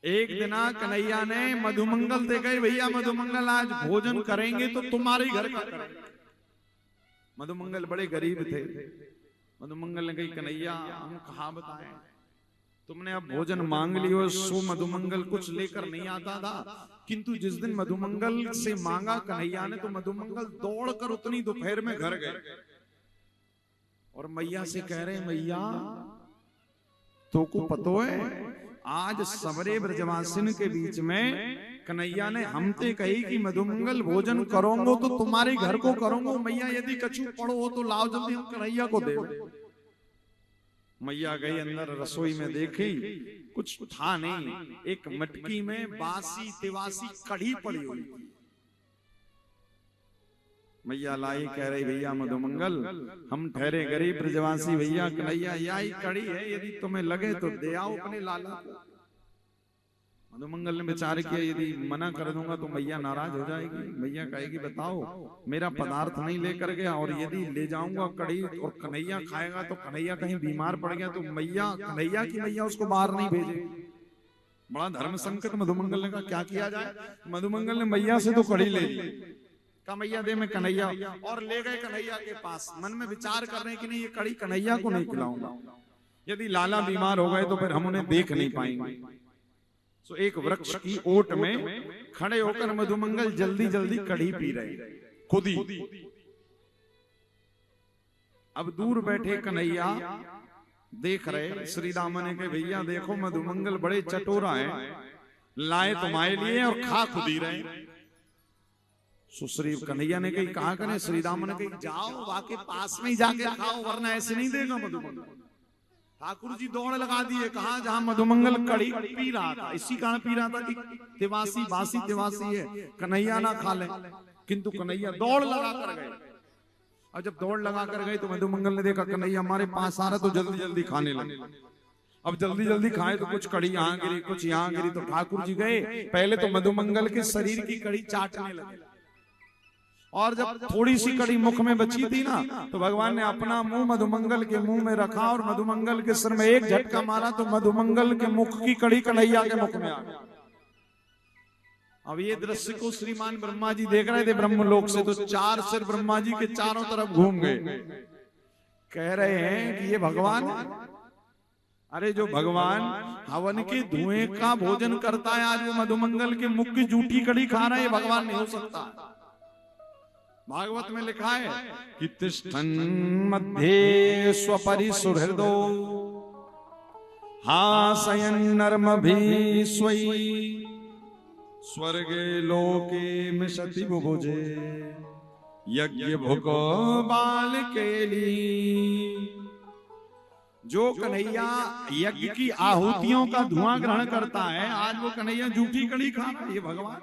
एक दिन कन्हैया ने मधुमंगल दे गए, भैया मधुमंगल आज भोजन करेंगे तो तुम्हारे घर का करेंगे। मधुमंगल बड़े गरीब थे। मधुमंगल ने कही कन्हैया हम कहाँ बताएं, तुमने अब भोजन मांग लियो। सो मधुमंगल कुछ लेकर नहीं आता था, किंतु जिस दिन मधुमंगल से मांगा कन्हैया ने तो मधुमंगल दौड़कर उतनी दोपहर में घर गए और मैया से कह रहे मैया तो को पतो है आज सबरे ब्रजवासिन के बीच में कन्हैया ने हमते कही कि मधुमंगल भोजन करोगे तो तुम्हारे घर को करोगे। मैया यदि कछु पड़ो हो तो लाओ जल्दी हम कन्हैया को दे। मैया गई अंदर रसोई में, देखी कुछ था नहीं, एक मटकी में बासी तिवासी कढ़ी पड़ी हुई। मैया लाई, कह रही भैया मधुमंगल हम ठहरे गरीब ब्रजवासी, भैया कन्हैया यही कड़ी है, यदि तुम्हें लगे तो दे आओ अपने लाला को। मधुमंगल ने विचार किया यदि मना कर दूंगा तो मैया नाराज हो जाएगी। मैया कहेगी बताओ मेरा पदार्थ नहीं लेकर गया और यदि ले जाऊंगा कड़ी और कन्हैया खाएगा तो कन्हैया कहीं बीमार पड़ गया तो मैया कन्हैया की मैया उसको बाहर नहीं भेजेगी। बड़ा धर्म संकट। मधुमंगल ने कहा क्या किया जाए। मधुमंगल ने मैया से तो कड़ी ले ली, कहा मैया दे मैं कन्हैया, और ले गए कन्हैया के पास। मन में विचार कर रहे हैं कि नहीं ये कड़ी कन्हैया को नहीं खिलाऊंगा, यदि लाला बीमार हो गए तो फिर हम उन्हें देख नहीं पाएंगे। तो एक वृक्ष की ओट में खड़े होकर मधुमंगल जल्दी जल्दी कढ़ी पी रहे खुद ही। अब दूर बैठे कन्हैया देख रहे, श्री राम ने कहा भैया देखो मधुमंगल बड़े चटोरा है, लाए तुम्हारे लिए और खा खुद ही रहे। सुश्री कन्हैया ने कही कहा करें, श्री राम ने कही जाओ वाके पास में ही जाके खाओ वरना ऐसे नहीं देगा मधुमंगल। ठाकुर जी दौड़ लगा दिए, कहा जहां मधुमंगल कड़ी पी रहा था, इसी कारण पी रहा था कि तिवासी बासी तिवासी है कन्हैया ना खा ले, किंतु कन्हैया दौड़ लगा कर गए। और जब दौड़ लगा कर गए तो मधुमंगल ने देखा कन्हैया हमारे पास आ रहा तो जल्दी जल्दी खाने लगे। अब जल्दी जल्दी खाए तो कुछ कड़ी यहाँ गिरी कुछ यहाँ गिरी, तो ठाकुर जी गए पहले तो मधुमंगल के शरीर की कड़ी चाटने लगे, और जब थोड़ी सी कड़ी मुख में बची थी ना तो भगवान ने अपना मुंह मधुमंगल के मुंह में रखा और मधुमंगल के सिर में एक झटका मारा तो मधुमंगल के मुख की कड़ी कन्हैया के मुख में आ गई। अब ये दृश्य को श्रीमान ब्रह्मा जी देख रहे थे ब्रह्मलोक से, तो चार सिर ब्रह्मा जी के चारों तरफ घूम गए, कह रहे हैं कि ये भगवान, अरे जो भगवान हवन के धुएं का भोजन करता है आज वो मधुमंगल के मुख की जूठी कड़ी खा रहा है, भगवान नहीं हो सकता। भागवत में लिखा है कि तिष्ठन् मध्ये स्वपरिसुहृदो हासयन् नर्मभिस्वै स्वर्गे लोके मिषति बुभुजे यज्ञ भुको बालकेली। जो कन्हैया यज्ञ की आहुतियों का धुआं ग्रहण करता है आज वो कन्हैया जूठी कड़ी खा रहा है। ये भगवान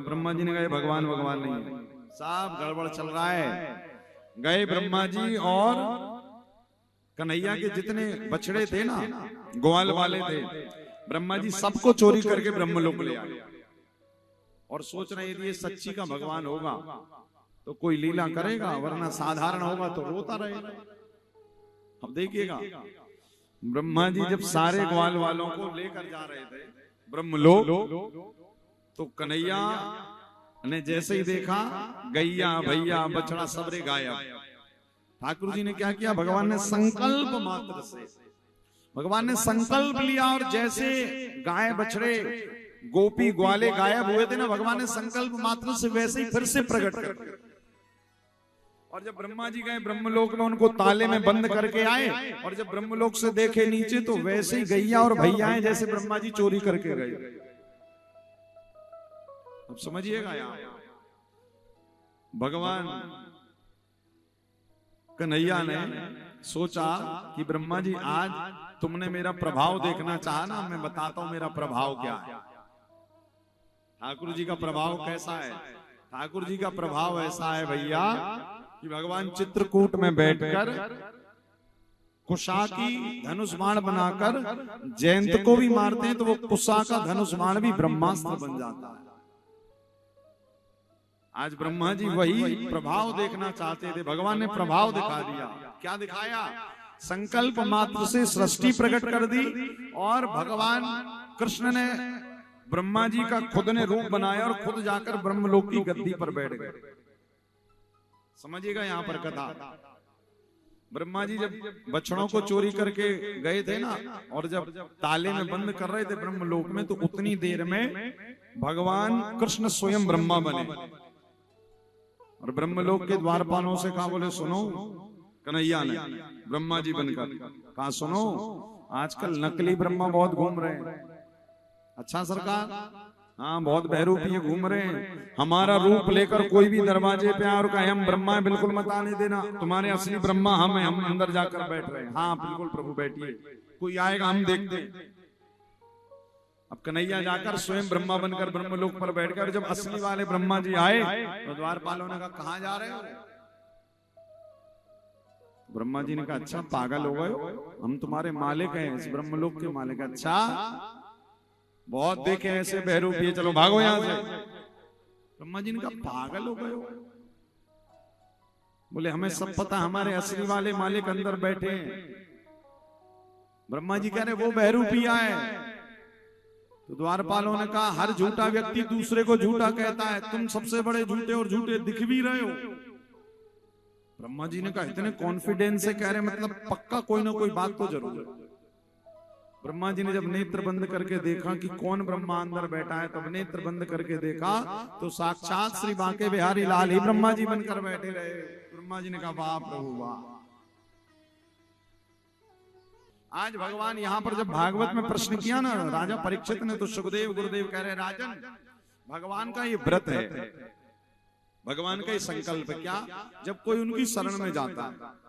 ब्रह्मा जी ने कहा भगवान भगवान नहीं है, साहब गड़बड़ चल रहा है। गए ब्रह्मा जी और कन्हैया के जितने बछड़े थे ना ग्वाल वाले थे, ब्रह्मा जी सबको चोरी करके ब्रह्मलोक ले आए और सोच रहे यदि ये सच्ची का भगवान होगा तो कोई लीला करेगा, वरना साधारण होगा तो रोता रहेगा। अब देखिएगा ब्रह्मा जी जब सारे ग्वाल वालों को लेकर जा रहे थे ब्रह्मलोक, तो कन्हैया ने जैसे ही देखा गैया भैया बछड़ा सबरे गायब। ठाकुर जी ने क्या किया, भगवान ने संकल्प मात्र से, भगवान ने संकल्प लिया और जैसे गाय बछड़े गोपी ग्वाले गायब हुए थे ना, भगवान ने संकल्प मात्र से वैसे ही फिर से प्रकट कर दिया। और जब ब्रह्मा जी गए ब्रह्मलोक में उनको ताले में बंद करके आए, और जब ब्रह्मलोक से देखे नीचे तो वैसे ही गैया और भैया जैसे ब्रह्मा जी चोरी करके गए। अब समझिएगा यहाँ भगवान कन्हैया ने सोचा कि ब्रह्मा जी आज तुमने मेरा प्रभाव देखना चाहा ना, मैं बताता हूं मेरा प्रभाव क्या है। ठाकुर जी का प्रभाव कैसा है। ठाकुर जी का प्रभाव ऐसा है भैया कि भगवान चित्रकूट में बैठकर कुशा की धनुष बाण बनाकर जयंत को भी मारते हैं तो वो कुशा का धनुष बाण भी ब्रह्मास्त्र बन जाता है। आज ब्रह्मा जी वही प्रभाव देखना चाहते थे, भगवान ने प्रभाव दिखा दिया। क्या दिखाया, संकल्प मात्र से सृष्टि प्रकट कर दी और भगवान कृष्ण ने ब्रह्मा जी का खुद ने रूप बनाया और खुद जाकर ब्रह्मलोक की गद्दी पर बैठ गए। समझिएगा यहां पर कथा। ब्रह्मा जी जब बछड़ों को चोरी करके गए थे ना, और जब ताले में बंद कर रहे थे ब्रह्मलोक में, तो उतनी देर में भगवान कृष्ण स्वयं ब्रह्मा बने और ब्रह्मलोक के द्वारपालों से कहा, बोले सुनो, कन्हैया ने ब्रह्मा जी बनकर कहा, सुनो आजकल नकली ब्रह्मा बहुत घूम रहे हैं। अच्छा सरकार, हाँ बहुत बहरूपी घूम रहे हैं, हमारा रूप लेकर कोई भी दरवाजे पे आए और कहे हम ब्रह्मा है, बिल्कुल मत आने देना, तुम्हारे असली ब्रह्मा हम हैं, हम अंदर जाकर बैठ रहे हैं। हाँ बिल्कुल प्रभु बैठिए, कोई आएगा हम देखते हैं। अब कन्हैया जाकर स्वयं ब्रह्मा बनकर ब्रह्मलोक पर बैठकर जब असली वाले ब्रह्मा जी आए तो द्वारपालों ने कहा, कहां जा रहे हो? ब्रह्मा जी ने कहा, अच्छा पागल हो गए, हम तुम्हारे मालिक हैं, इस ब्रह्मलोक के मालिक। अच्छा बहुत देखे ऐसे बहरूपी, चलो भागो यहां से। ब्रह्मा जी ने कहा, पागल हो गए? बोले हमें सब पता, हमारे असली वाले मालिक अंदर बैठे हैं। ब्रह्मा जी कह रहे वो बहरूपी आए। तो द्वारपालों ने कहा, हर झूठा व्यक्ति दूसरे को झूठा कहता है, तुम सबसे बड़े झूठे और झूठे दिख भी रहे हो। ब्रह्मा जी ने कहा, इतने कॉन्फिडेंस से कह रहे, मतलब पक्का कोई ना कोई बात तो जरूर है। ब्रह्मा जी ने जब नेत्र बंद करके देखा कि कौन ब्रह्मा अंदर बैठा है, तब नेत्र बंद करके देखा तो साक्षात श्री बांके बिहारी लाल ही ब्रह्मा जी बनकर बैठे रहे। ब्रह्मा जी ने कहा, वाह प्रभु वाह। आज भगवान यहाँ पर जब भागवत में प्रश्न किया ना राजा परीक्षित ने, तो सुखदेव गुरुदेव कह रहे, राजन भगवान का ये व्रत है, भगवान का ये संकल्प, क्या जब कोई उनकी शरण में जाता है।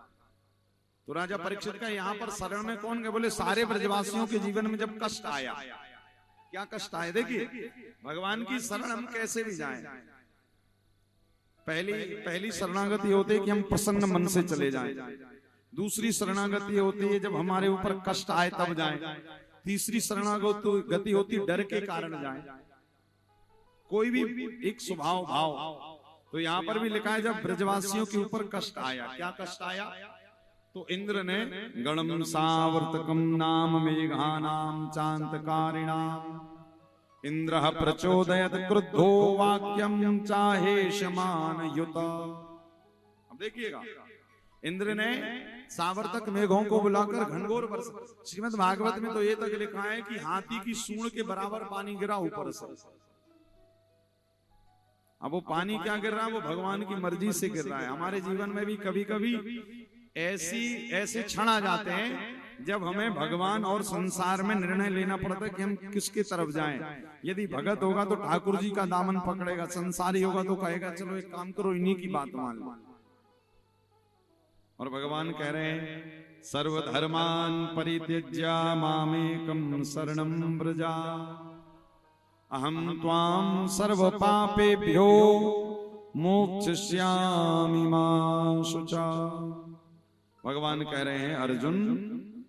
तो राजा परीक्षित का यहाँ पर शरण में कौन गए? बोले सारे ब्रजवासियों के जीवन में जब कष्ट आया। क्या कष्ट आए? देखिए भगवान की शरण हम कैसे भी जाएं। पहली शरणागति होती है कि हम प्रसन्न मन से चले जाएं। दूसरी शरणागति होती है जब हमारे ऊपर कष्ट आए तब जाएं। तीसरी शरणागति होती डर के कारण जाएं। कोई भी एक स्वभाव भाव। तो यहाँ पर भी लिखा है जब ब्रजवासियों के ऊपर कष्ट आया। क्या कष्ट आया? तो इंद्र ने गणम सावर्तकम नाम मेघानाम चांतकारिणाम इंद्र प्रचोदयत क्रुद्धो वाक्यम चाहे शमान युत। अब देखिएगा, इंद्र ने सावर्तक मेघों को बुलाकर घनघोर बरसा। श्रीमद् भागवत में तो ये तक लिखा है कि हाथी की सूंड के बराबर पानी गिरा ऊपर से। अब वो पानी क्या गिर रहा है? वो भगवान की मर्जी से गिर रहा है। हमारे जीवन में भी कभी कभी ऐसे क्षण आ जाते हैं जब हमें भगवान और संसार में निर्णय लेना पड़ता है कि हम किसके तरफ जाएं। यदि भगत होगा तो ठाकुर जी का दामन पकड़ेगा, संसारी होगा तो कहेगा चलो एक काम करो, इन्हीं की बात मान लो। और भगवान कह रहे हैं सर्वधर्मान परित्यज्य मामेकं शरणं व्रजा अहम त्वां सर्व पापेभ्यो मोक्षयिष्यामि मा शुचा। भगवान कह रहे हैं अर्जुन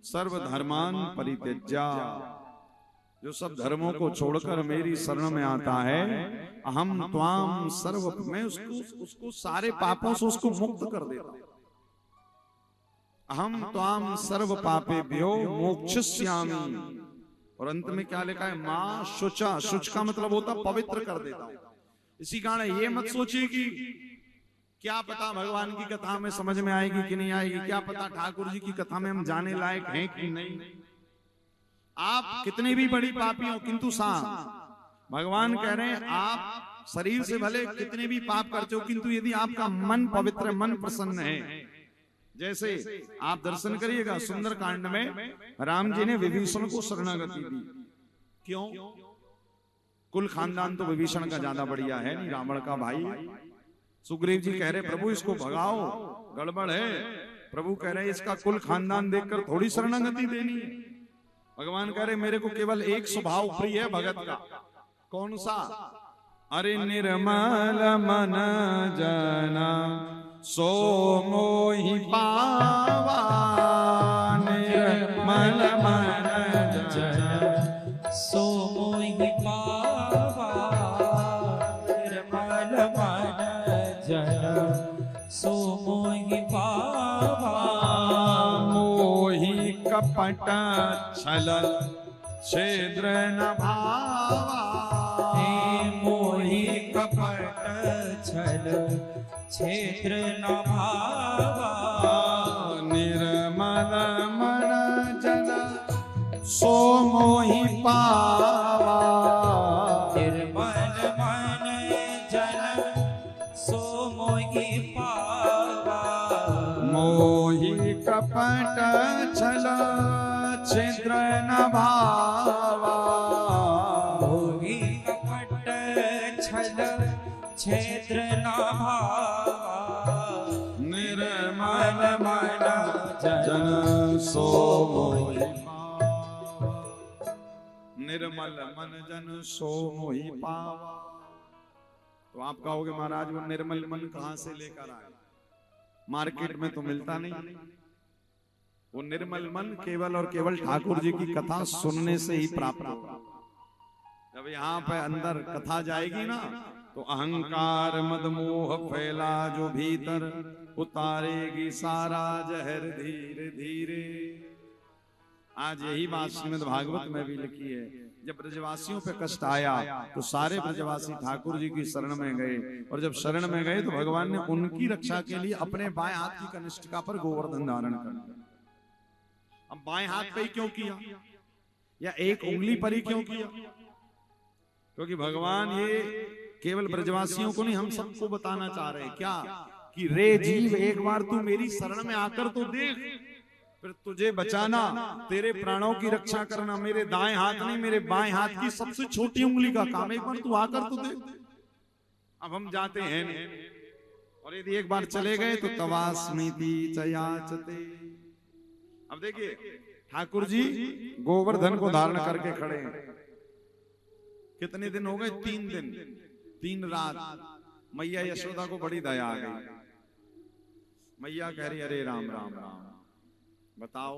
सर्वधर्मान परित्यज्य, जो सब धर्मों को छोड़कर मेरी शरण में आता है, अहम त्वाम सर्व, मैं उसको सारे पापों से उसको मुक्त कर देता हूं। अहम त्वाम सर्व पापेभ्यो मोक्षयिष्यामि। और अंत में क्या लिखा है? मां शुचा। शुच का मतलब होता पवित्र कर देता हूं। इसी कारण ये मत सोचिए कि क्या पता भगवान की कथा में समझ में आएगी कि नहीं आएगी, क्या पता ठाकुर जी की कथा में हम जाने लायक हैं कि नहीं। आप कितनी भी बड़ी पापी हो, किंतु भगवान कह रहे हैं आप शरीर से भले कितने भी पाप करते हो, किंतु यदि आपका मन पवित्र, मन प्रसन्न है। जैसे आप दर्शन करिएगा सुंदर कांड में राम जी ने विभीषण को शरणागति दी। क्यों? कुल खानदान तो विभीषण का ज्यादा बढ़िया है नहीं, रावण का भाई। सुग्रीव जी कह रहे प्रभु इसको भगाओ, गड़बड़ है। प्रभु कह रहे इसका कुल खानदान देखकर थोड़ी शरणागति देनी है। भगवान कह रहे मेरे को केवल एक स्वभाव प्रिय है भगत का। कौन सा? अरे निर्मल मन जना सो मोहि पावा, निर्मल मन जना सो मोहि पावा, निर्मल मन जना सो मोहि पावा, मोहि कपट छल छिद्र न भावा। मोहि कपट छल छिद्र न भावा। निर्मल मन जन सो मोहि पावा। निर्मल मन जन सो मोहि पावा। मोहि कपट छल छिद्र न भावा। मोहि कपट छल छिद्र न भावा। निर्मल मन जन सो मोहि पावा। निर्मल मन जन सो मोहि पावा। तो आप कहोगे महाराज वो निर्मल मन कहां से लेकर आए? मार्केट में तो मिलता नहीं। वो निर्मल मन केवल और केवल ठाकुर जी की कथा सुनने से ही प्राप्त होगा। जब यहाँ पे अंदर कथा जाएगी ना तो अहंकार मद मोह फैला जो भीतर उतारेगी सारा जहर धीरे धीरे। आज यही बात श्रीमद् भागवत में भी लिखी है। जब ब्रजवासियों पे कष्ट आया तो सारे ब्रजवासी ठाकुर जी की शरण में गए, और जब शरण में गए तो भगवान ने उनकी रक्षा के लिए अपने बाएं हाथ की कनिष्ठिका पर गोवर्धन धारण कर दिया। अब बाएं हाथ पे ही क्यों किया, या एक उंगली पर ही क्यों किया? क्योंकि भगवान ये केवल ब्रजवासियों को नहीं, हम सबको बताना चाह रहे हैं क्या, कि रे जीव एक बार तू मेरी शरण में आकर तो देख, फिर तुझे बचाना, तेरे प्राणों की रक्षा करना मेरे दाएं हाथ नहीं मेरे बाएं हाथ की सबसे छोटी उंगली का काम। एक बार तू आकर तो देख। अब हम जाते हैं नहीं, और यदि एक बार चले गए तो तवास्मीति चयाचते। अब देखिए ठाकुर जी गोवर्धन को धारण करके खड़े हैं। कितने दिन हो गए? 3 दिन 3 रात। मैया यशोदा को बड़ी दया आ गई। मैया कह रही अरे राम राम राम, बताओ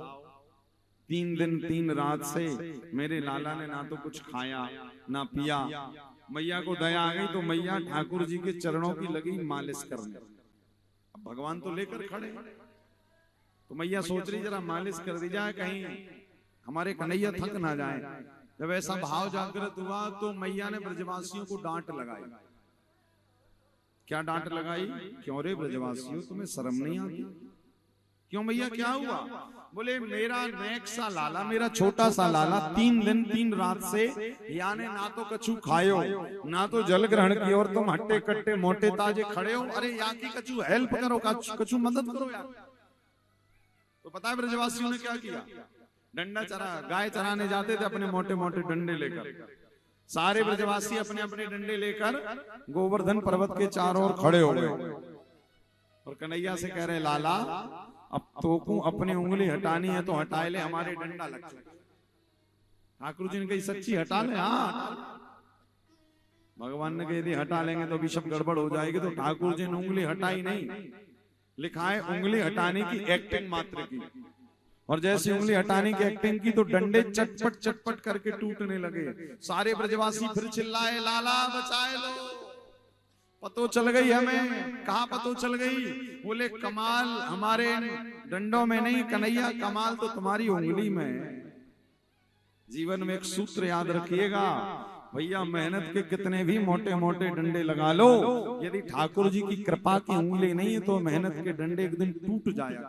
3 दिन 3 रात से मेरे लाला ने ना तो कुछ खाया ना पिया। मैया को दया आ गई तो मैया ठाकुर जी के चरणों की लगी मालिश करने। अब भगवान तो लेकर खड़े, तो मैया सोच रही जरा मालिश कर दी जाए, कहीं हमारे कन्हैया थक ना जाए। जब ऐसा भाव जागृत हुआ तो मैया ने ब्रजवासियों को डांट लगाई। क्या डांट लगाई? क्यों रे ब्रजवासियों, तुम्हें शर्म नहीं आती? क्यों मैया क्या हुआ? बोले मेरा नेक सा लाला, मेरा छोटा सा लाला 3 दिन 3 रात से याने ना तो कछु खायो ना तो जल ग्रहण कियो, और तुम हट्टे कट्टे मोटे ताजे खड़े हो। अरे या की कछु हेल्प करो, कछु मदद करो यार। तो पता है ब्रजवासियों ने क्या किया? डंडा चरा, गाय चराने जाते थे अपने मोटे मोटे डंडे लेकर। सारे ब्रजवासी अपने अपने डंडे लेकर गोवर्धन पर्वत के चारों ओर खड़े हो गए, और कन्हैया से कह रहे लाला अब तो अपनी उंगली हटानी है तो हटाए ले, हमारे डंडा लग चुका। ठाकुर जी ने कही सच्ची हटा ले? हाँ। भगवान ने कही हटा लेंगे तो अभी सब गड़बड़ हो जाएगी। तो ठाकुर जी ने उंगली हटाई नहीं, लिखा है उंगली हटाने की एक्टिंग मात्र की। और जैसे उंगली हटाने की एक्टिंग की तो डंडे चटपट चटपट करके टूटने लगे। सारे ब्रजवासी फिर चिल्लाए लाला बचाए लो, पतो चल गई हमें। कहा पतो चल गई? बोले कमाल हमारे डंडों में नहीं कन्हैया, कमाल तो तुम्हारी उंगली में। जीवन में एक सूत्र याद रखिएगा भैया, मेहनत के कितने भी मोटे मोटे डंडे लगा लो, यदि ठाकुर जी की कृपा की उंगली नहीं है तो मेहनत के डंडे एक दिन टूट जाया।